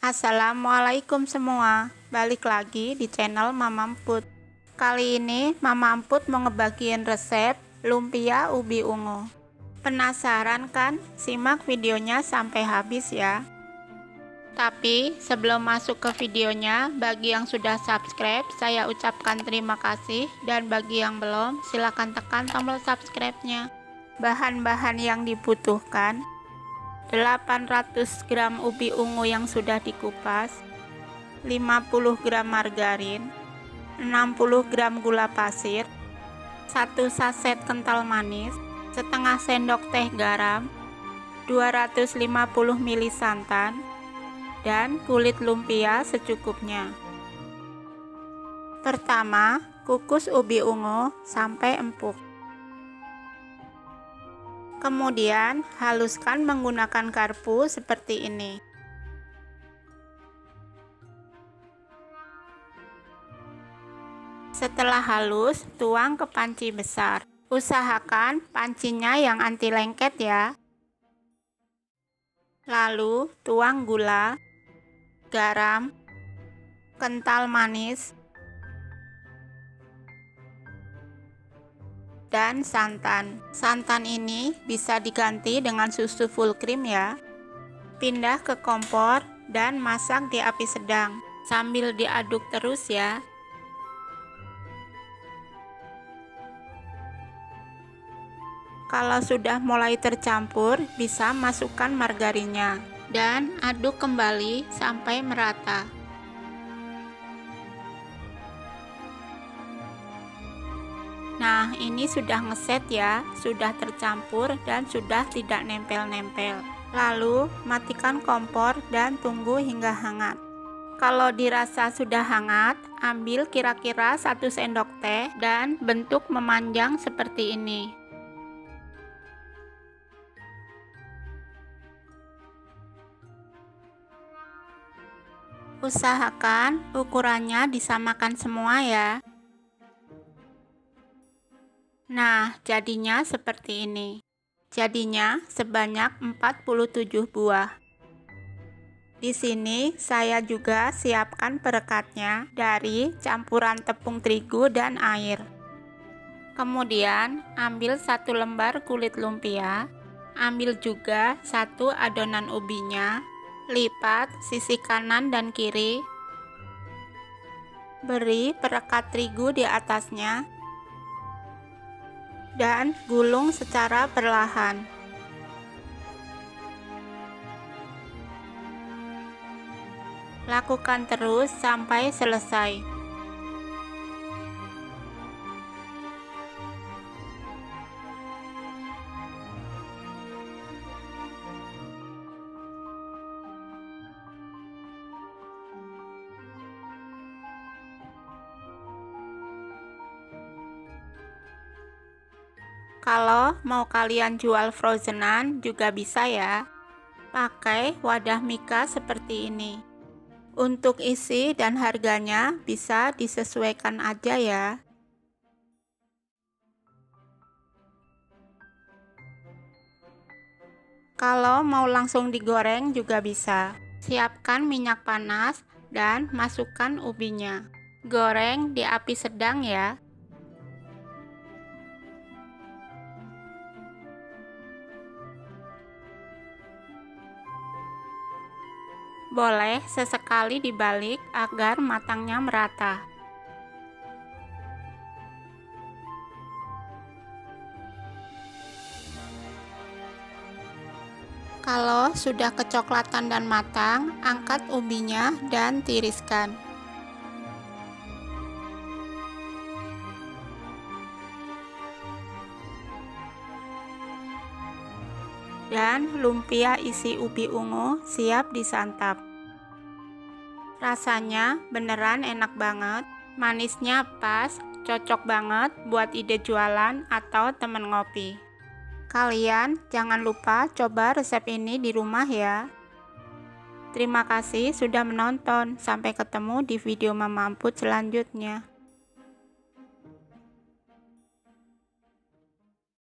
Assalamualaikum semua, balik lagi di channel Mama Emput. Kali ini Mama Emput mau ngebagiin resep lumpia ubi ungu. Penasaran kan? Simak videonya sampai habis ya. Tapi sebelum masuk ke videonya, bagi yang sudah subscribe saya ucapkan terima kasih, dan bagi yang belum silahkan tekan tombol subscribe-nya. Bahan-bahan yang dibutuhkan: 800 gram ubi ungu yang sudah dikupas, 50 gram margarin, 60 gram gula pasir, 1 saset kental manis, setengah sendok teh garam, 250 ml santan, dan kulit lumpia secukupnya. Pertama, kukus ubi ungu sampai empuk. Kemudian haluskan menggunakan garpu seperti ini. Setelah halus, tuang ke panci besar. Usahakan pancinya yang anti lengket ya. Lalu tuang gula, garam, kental manis, dan santan. Santan ini bisa diganti dengan susu full cream ya. Pindah ke kompor dan masak di api sedang sambil diaduk terus ya. Kalau sudah mulai tercampur, bisa masukkan margarinnya dan aduk kembali sampai merata. Nah, ini sudah ngeset ya, sudah tercampur dan sudah tidak nempel-nempel. Lalu, matikan kompor dan tunggu hingga hangat. Kalau dirasa sudah hangat, ambil kira-kira 1 sendok teh dan bentuk memanjang seperti ini. Usahakan ukurannya disamakan semua ya. Nah, jadinya seperti ini. Jadinya sebanyak 47 buah. Di sini saya juga siapkan perekatnya dari campuran tepung terigu dan air. Kemudian, ambil 1 lembar kulit lumpia, ambil juga 1 adonan ubinya, lipat sisi kanan dan kiri, beri perekat terigu di atasnya, dan gulung secara perlahan. Lakukan terus sampai selesai. Kalau mau kalian jual frozenan juga bisa ya. Pakai wadah mika seperti ini. Untuk isi dan harganya bisa disesuaikan aja ya. Kalau mau langsung digoreng juga bisa. Siapkan minyak panas dan masukkan ubinya. Goreng di api sedang ya. Boleh sesekali dibalik agar matangnya merata. Kalau sudah kecoklatan dan matang, angkat ubinya dan tiriskan. Dan lumpia isi ubi ungu siap disantap. Rasanya beneran enak banget, manisnya pas, cocok banget buat ide jualan atau temen ngopi. Kalian jangan lupa coba resep ini di rumah ya. Terima kasih sudah menonton, sampai ketemu di video Mama Emput selanjutnya.